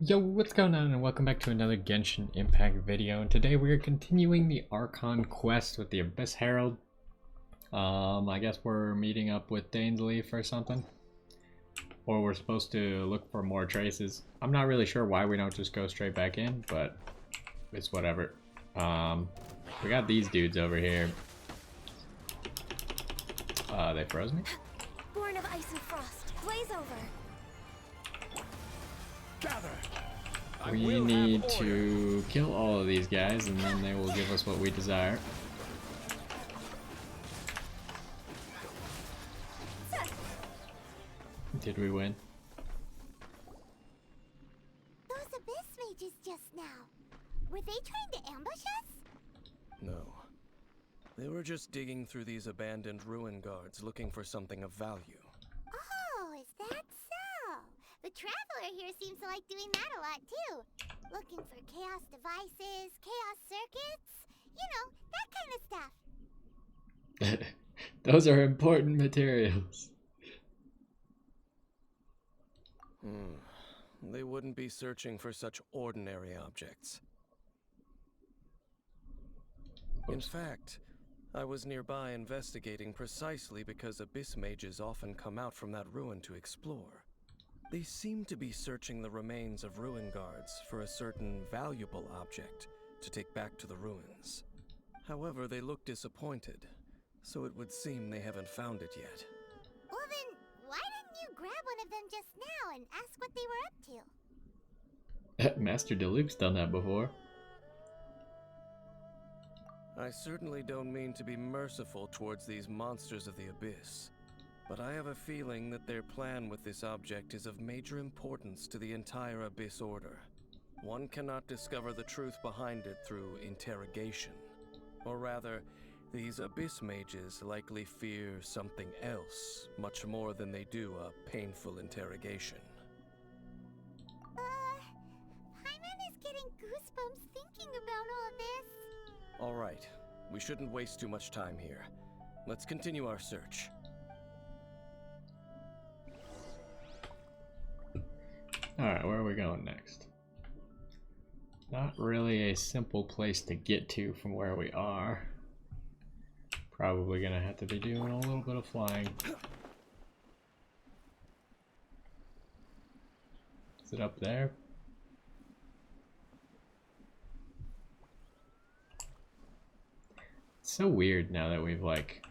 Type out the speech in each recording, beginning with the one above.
Yo, what's going on, and welcome back to another Genshin Impact video. And today we are continuing the Archon quest with the Abyss Herald. I guess we're meeting up with Dainsleif or something. Or we're supposed to look for more traces. I'm not really sure why we don't just go straight back in, but it's whatever. We got these dudes over here. They froze me? Born of ice and frost, blaze over. Gather. We need to kill all of these guys, and then they will give us what we desire. Did we win? Those abyss mages just now. Were they trying to ambush us? No. They were just digging through these abandoned ruin guards looking for something of value. Oh, is that so? The Traveler here seems to like doing that a lot too. Looking for chaos devices, chaos circuits, you know, that kind of stuff. Those are important materials. They wouldn't be searching for such ordinary objects. In fact, I was nearby investigating precisely because abyss mages often come out from that ruin to explore. They seem to be searching the remains of ruin guards for a certain valuable object to take back to the ruins. However, they look disappointed, so it would seem they haven't found it yet. Well then, why didn't you grab one of them just now and ask what they were up to? Master Diluc's done that before. I certainly don't mean to be merciful towards these monsters of the abyss, but I have a feeling that their plan with this object is of major importance to the entire Abyss Order. One cannot discover the truth behind it through interrogation. Or rather, these Abyss mages likely fear something else, much more than they do a painful interrogation. Paimon is getting goosebumps thinking about all this. All right, we shouldn't waste too much time here. Let's continue our search. Alright, where are we going next? Not really a simple place to get to from where we are. Probably gonna have to be doing a little bit of flying. Is it up there? It's so weird now that we've like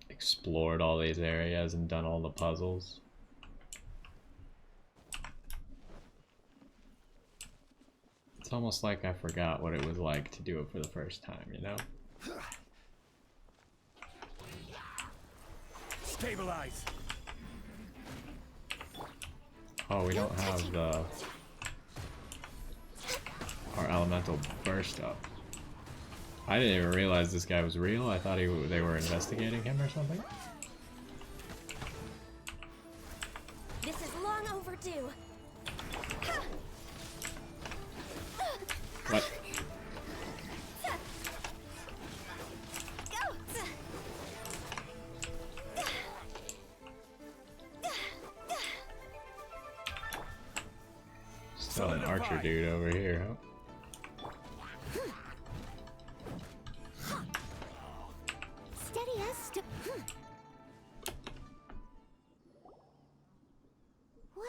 explored all these areas and done all the puzzles. It's almost like I forgot what it was like to do it for the first time, you know? Stabilize. Oh, we don't have our elemental burst up. I didn't even realize this guy was real. I thought they were investigating him or something. This is long overdue. What? Still an archer dude over here, huh? Steady us to... Wow!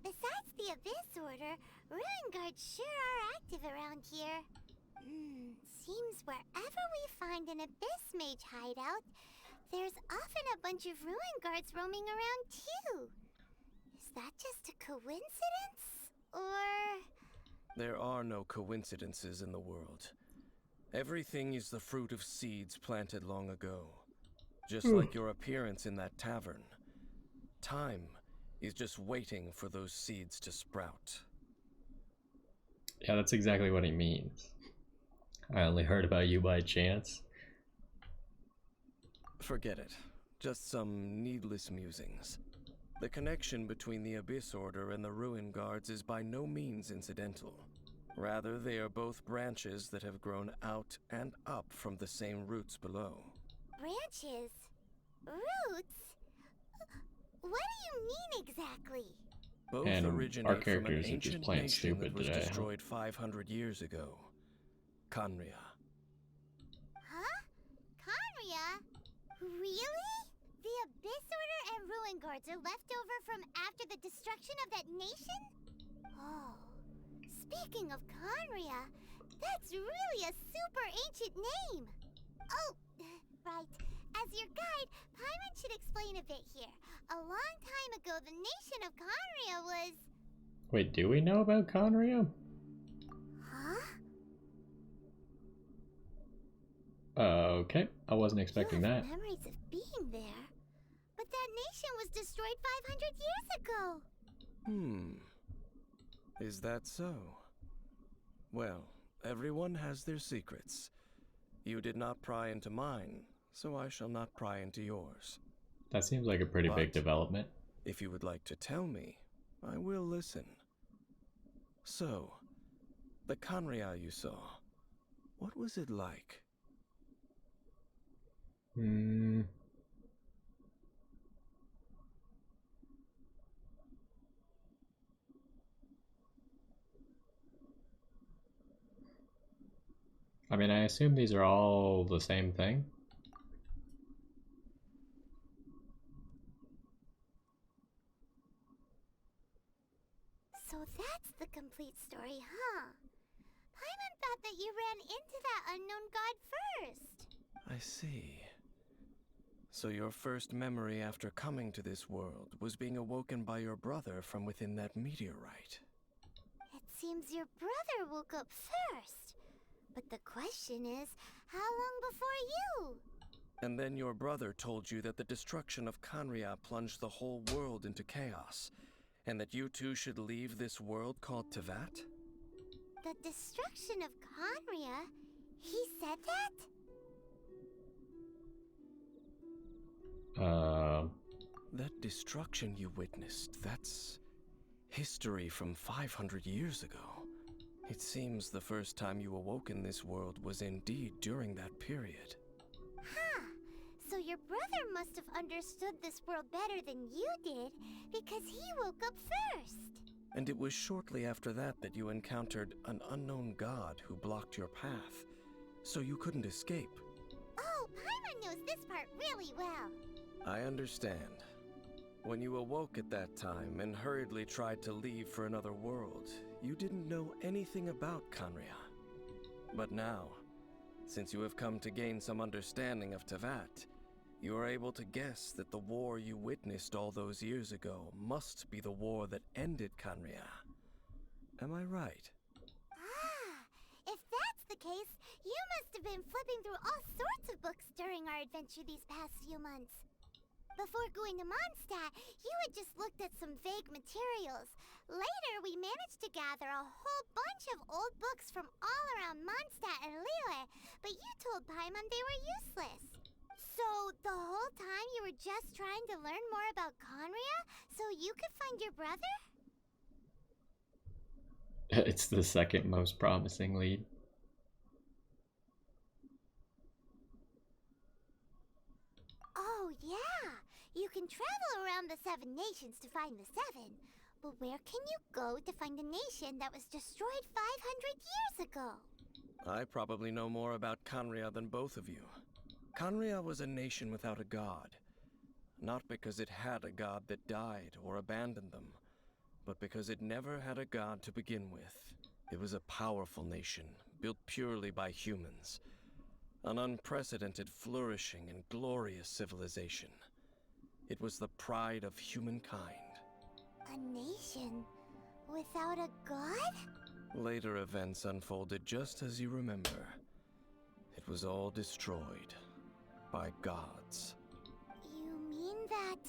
Besides the Abyss Order, ruin guards sure are active around here. Seems wherever we find an Abyss Mage hideout, there's often a bunch of ruin guards roaming around too. Is that just a coincidence? Or... There are no coincidences in the world. Everything is the fruit of seeds planted long ago. Just like your appearance in that tavern. Time is just waiting for those seeds to sprout. Yeah, that's exactly what he means. I only heard about you by chance. Forget it. Just some needless musings. The connection between the Abyss Order and the Ruin Guards is by no means incidental. Rather, they are both branches that have grown out and up from the same roots below. branches? Roots? What do you mean exactly? Both And our originate from an characters are just ancient plain nation stupid that was today. destroyed 500 years ago. Khaenri'ah. Huh? Conria? Really? The Abyss Order and Ruin Guards are left over from after the destruction of that nation? Oh. Speaking of Conria, that's really a super ancient name. Oh, right. As your guide, Paimon should explain a bit here. A long time ago, the nation of Conria was... Wait, do we know about Conria? Huh? Okay, I wasn't expecting You have that. memories of being there. But that nation was destroyed 500 years ago. Is that so? Well, everyone has their secrets. You did not pry into mine, so I shall not pry into yours. That seems like a pretty big But development. if you would like to tell me, I will listen. So, the Khaenri'ah you saw, what was it like? I mean, I assume these are all the same thing. So that's the complete story, huh? Paimon thought that you ran into that unknown god first. I see. So your first memory after coming to this world was being awoken by your brother from within that meteorite. It seems your brother woke up first. But the question is, how long before you? And then your brother told you that the destruction of Khaenri'ah plunged the whole world into chaos, and that you two should leave this world called Teyvat? The destruction of Khaenri'ah? He said that? That destruction you witnessed, that's history from 500 years ago. It seems the first time you awoke in this world was indeed during that period. Huh. So your brother must have understood this world better than you did, because he woke up first. And it was shortly after that that you encountered an unknown god who blocked your path, so you couldn't escape. Oh, Paimon knows this part really well. I understand. When you awoke at that time and hurriedly tried to leave for another world, you didn't know anything about Khaenri'ah. But now, since you have come to gain some understanding of Teyvat, you are able to guess that the war you witnessed all those years ago must be the war that ended Khaenri'ah. Am I right? Ah, if that's the case, you must have been flipping through all sorts of books during our adventure these past few months. Before going to Mondstadt, you had just looked at some vague materials. Later, we managed to gather a whole bunch of old books from all around Mondstadt and Liyue, but you told Paimon they were useless. So, the whole time you were just trying to learn more about Khaenri'ah so you could find your brother? It's the second most promising lead. Oh, yeah! You can travel around the 7 nations to find the 7. But where can you go to find a nation that was destroyed 500 years ago? I probably know more about Khaenri'ah than both of you. Khaenri'ah was a nation without a god. Not because it had a god that died or abandoned them, but because it never had a god to begin with. It was a powerful nation, built purely by humans. An unprecedented, flourishing, and glorious civilization. It was the pride of humankind. A nation without a god? Later events unfolded just as you remember. It was all destroyed by gods. You mean that...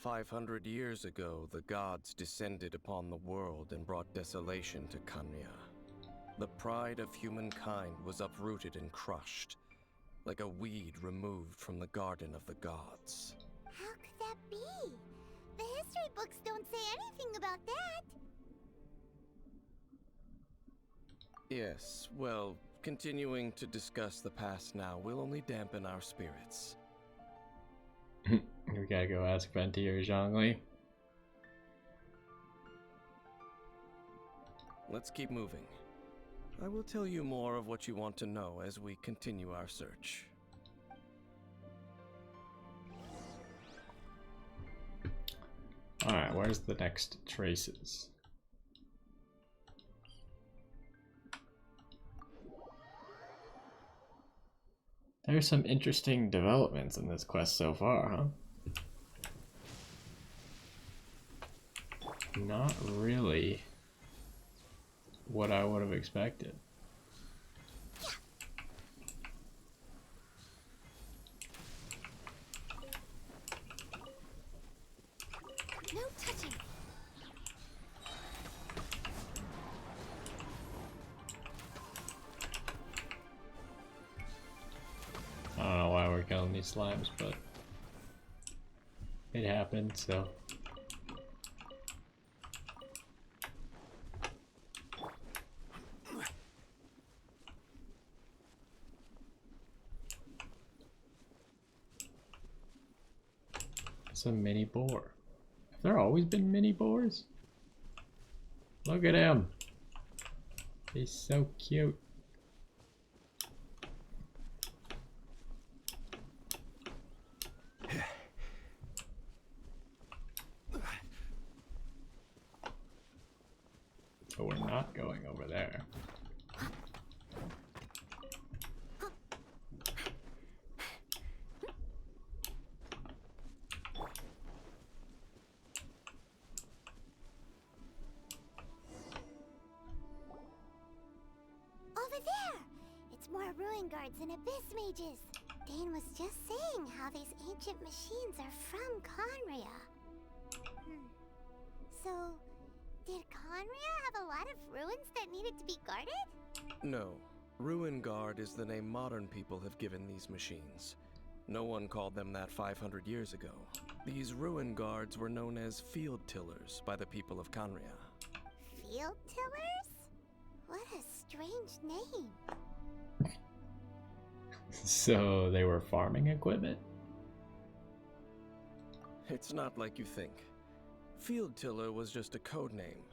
500 years ago, the gods descended upon the world and brought desolation to Khaenri'ah. The pride of humankind was uprooted and crushed, like a weed removed from the garden of the gods. How could that be? The history books don't say anything about that. Yes, well, continuing to discuss the past now will only dampen our spirits. We gotta go ask Venti or Zhongli. let's keep moving. I will tell you more of what you want to know as we continue our search. Alright, where's the next traces? There's some interesting developments in this quest so far, huh? Not really what I would have expected. No touching. I don't know why we're killing these slimes, but it happened, so. It's a mini boar. Have there always been mini boars? Look at him. He's so cute. But we're not going over there. Over there! It's more ruin guards and abyss mages. Dane was just saying how these ancient machines are from Conria. So, did Conria have a lot of ruins that needed to be guarded? No. Ruin Guard is the name modern people have given these machines. No one called them that 500 years ago. These Ruin Guards were known as Field Tillers by the people of Conria. Field tillers? What a strange name. So they were farming equipment? It's not like you think. Field Tiller was just a code name.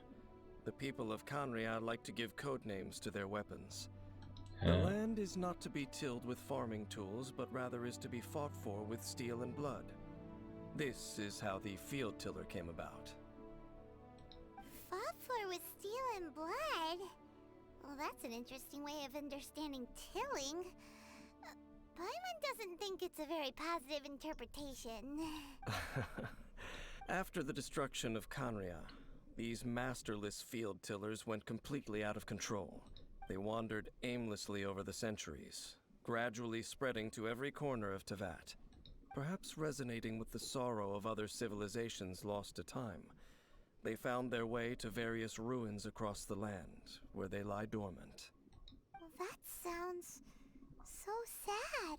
The people of Conria like to give code names to their weapons. The land is not to be tilled with farming tools, but rather is to be fought for with steel and blood. This is how the Field Tiller came about. Fought for with steel and blood? Well, that's an interesting way of understanding tilling. Paimon doesn't think it's a very positive interpretation. After the destruction of Conria, these masterless field tillers went completely out of control. They wandered aimlessly over the centuries, gradually spreading to every corner of Teyvat, perhaps resonating with the sorrow of other civilizations lost to time. They found their way to various ruins across the land, where they lie dormant. Well, that sounds so sad.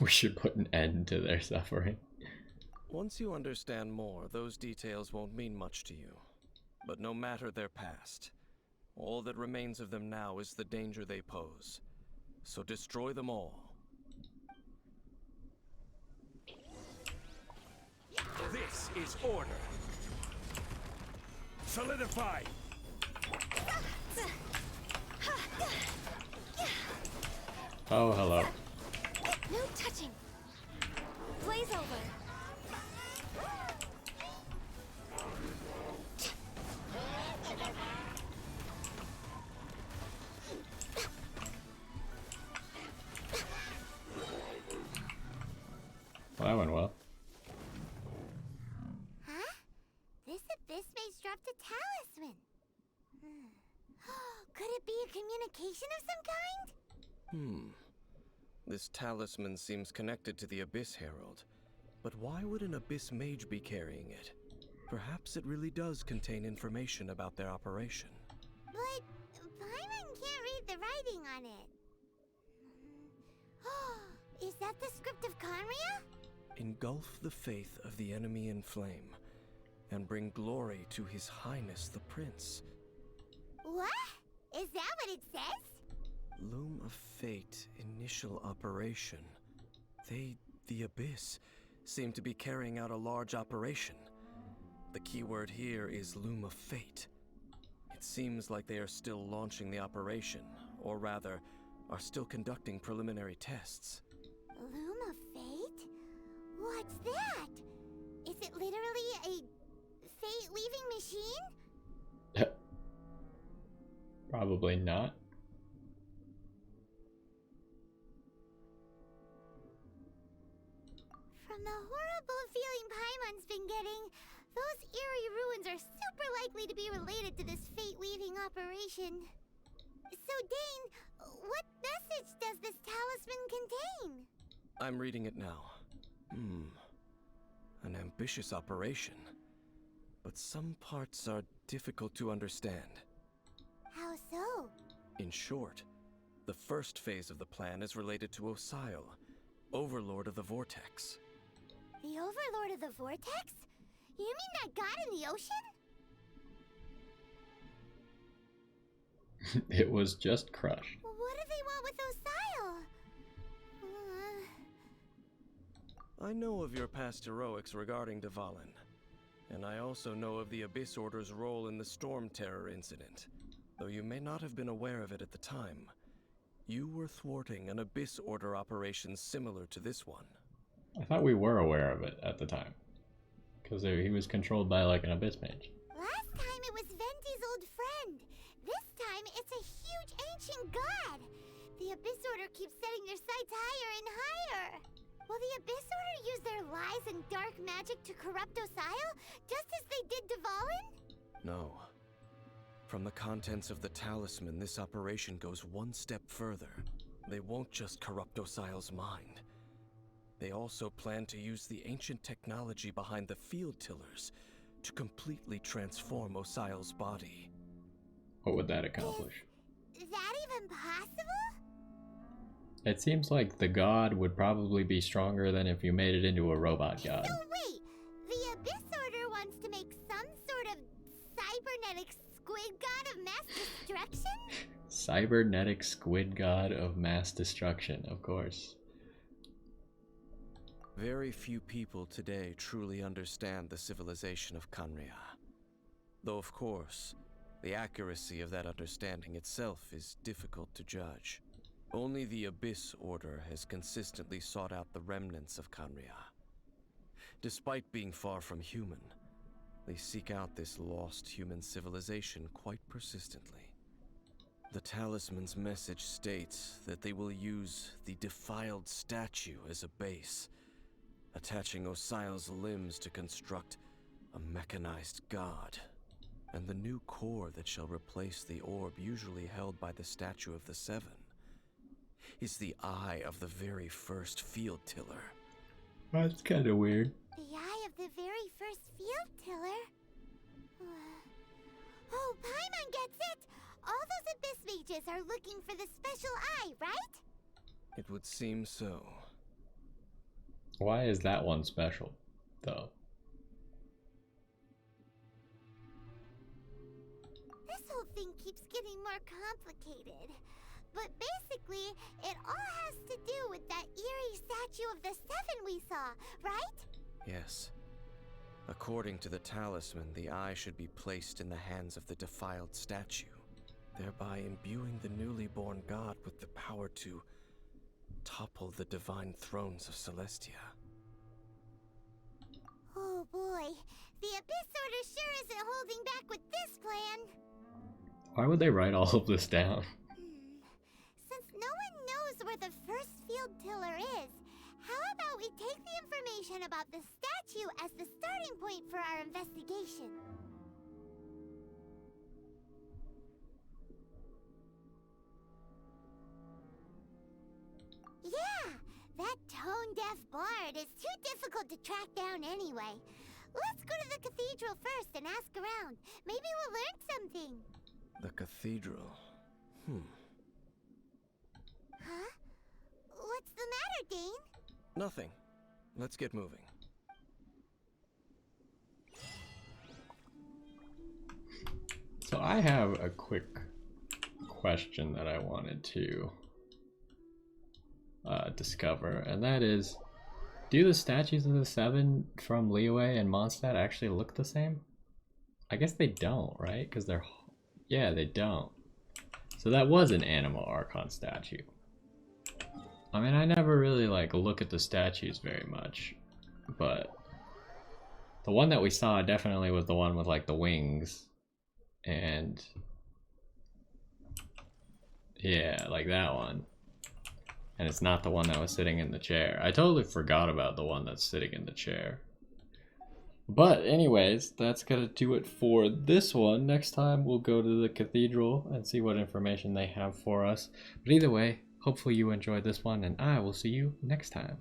We should put an end to their suffering. Once you understand more, those details won't mean much to you. But no matter their past, all that remains of them now is the danger they pose. So destroy them all. This is order. Solidify. Oh, hello. No touching. Blaze over. Well, that went well. Huh? This abyss mage dropped a talisman. Could it be a communication of some kind? This talisman seems connected to the Abyss Herald. But why would an Abyss Mage be carrying it? Perhaps it really does contain information about their operation. But Paimon can't read the writing on it. Is that the script of Conria? Engulf the faith of the enemy in flame, and bring glory to His Highness the Prince. What? Is that what it says? Loom of Fate, initial operation. They, the Abyss, seem to be carrying out a large operation. The keyword here is Loom of Fate. It seems like they are still launching the operation, or rather, are still conducting preliminary tests. Loom of Fate? What's that? Is it literally a fate-weaving machine? Probably not. From the horrible feeling Paimon's been getting, those eerie ruins are super likely to be related to this fate-weaving operation. So, Dane, what message does this talisman contain? I'm reading it now. An ambitious operation. But some parts are difficult to understand. How so? In short, the first phase of the plan is related to Osile, Overlord of the Vortex. The Overlord of the Vortex? You mean that god in the ocean? It was just crushed. What do they want with Osile? I know of your past heroics regarding Dvalin, and I also know of the Abyss Order's role in the Storm Terror incident. Though you may not have been aware of it at the time, you were thwarting an Abyss Order operation similar to this one. I thought we were aware of it at the time. Because he was controlled by like an Abyss Mage. Last time it was Venti's old friend. This time it's a huge ancient god. The Abyss Order keeps setting their sights higher and higher. Will the Abyss Order use their lies and dark magic to corrupt Osile, just as they did Dvalin? No. From the contents of the talisman, this operation goes one step further. They won't just corrupt Osile's mind. They also plan to use the ancient technology behind the field tillers to completely transform Osile's body. What would that accomplish? Is that even possible? It seems like the god would probably be stronger than if you made it into a robot god. So wait, the Abyss Order wants to make some sort of cybernetic squid god of mass destruction? Cybernetic squid god of mass destruction, of course. Very few people today truly understand the civilization of Khaenri'ah. Though of course, the accuracy of that understanding itself is difficult to judge. Only the Abyss Order has consistently sought out the remnants of Khaenri'ah. Despite being far from human, they seek out this lost human civilization quite persistently. The talisman's message states that they will use the defiled statue as a base, attaching Osile's limbs to construct a mechanized god, and the new core that shall replace the orb usually held by the Statue of the Seven is the eye of the very first field tiller. That's kind of weird. The eye of the very first field tiller? Oh, Paimon gets it! All those Abyss mages are looking for the special eye, right? It would seem so. Why is that one special, though? This whole thing keeps getting more complicated. But basically, it all has to do with that eerie Statue of the Seven we saw, right? Yes. According to the talisman, the eye should be placed in the hands of the defiled statue, thereby imbuing the newly born god with the power to topple the divine thrones of Celestia. Oh boy, the Abyss Order sure isn't holding back with this plan. Why would they write all of this down? Since no one knows where the first field tiller is, how about we take the information about the statue as the starting point for our investigation? Yeah, that tone-deaf bard is too difficult to track down anyway. Let's go to the cathedral first and ask around. Maybe we'll learn something. The cathedral. Huh? What's the matter, Dane? Nothing. Let's get moving. So I have a quick question that I wanted to discover, and that is, do the statues of the Seven from Liyue and Mondstadt actually look the same? I guess they don't, right? Because they're... Yeah, they don't. So that was an animal Archon statue. I mean, I never really, like, look at the statues very much. But... the one that we saw definitely was the one with, like, the wings. And... yeah, like that one. And it's not the one that was sitting in the chair. I totally forgot about the one that's sitting in the chair. But anyways, that's gonna do it for this one. Next time we'll go to the cathedral and see what information they have for us. But either way, hopefully you enjoyed this one, and I will see you next time.